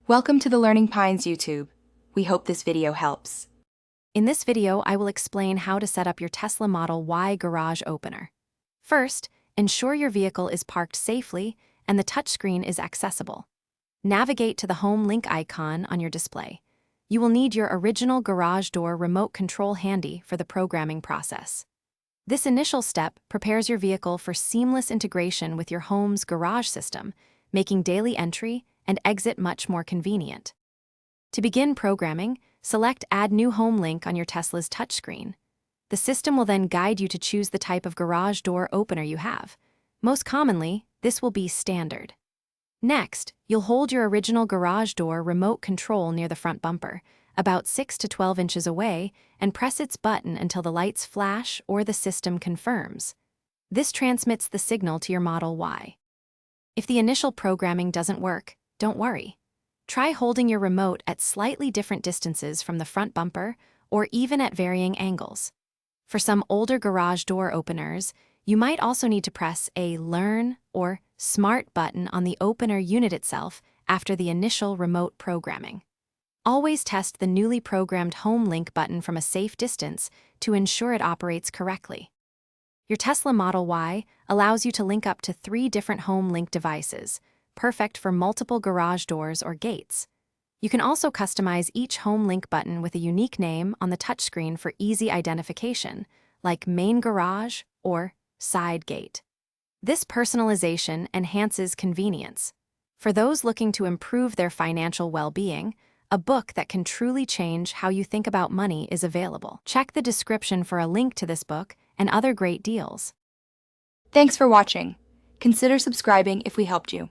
Welcome to the Learning Pines YouTube. We hope this video helps. In this video, I will explain how to set up your Tesla Model Y garage opener. First, ensure your vehicle is parked safely and the touchscreen is accessible. Navigate to the home link icon on your display. You will need your original garage door remote control handy for the programming process. This initial step prepares your vehicle for seamless integration with your home's garage system, making daily entry and exit much more convenient. To begin programming, select Add New Home Link on your Tesla's touchscreen. The system will then guide you to choose the type of garage door opener you have. Most commonly, this will be standard. Next, you'll hold your original garage door remote control near the front bumper, about 6 to 12 inches away, and press its button until the lights flash or the system confirms. This transmits the signal to your Model Y. If the initial programming doesn't work, don't worry. Try holding your remote at slightly different distances from the front bumper or even at varying angles. For some older garage door openers, you might also need to press a Learn or Smart button on the opener unit itself after the initial remote programming. Always test the newly programmed Home Link button from a safe distance to ensure it operates correctly. Your Tesla Model Y allows you to link up to 3 different Home Link devices, perfect for multiple garage doors or gates. You can also customize each Home Link button with a unique name on the touchscreen for easy identification, like Main Garage or Side Gate. This personalization enhances convenience. For those looking to improve their financial well-being, a book that can truly change how you think about money is available. Check the description for a link to this book and other great deals. Thanks for watching. Consider subscribing if we helped you.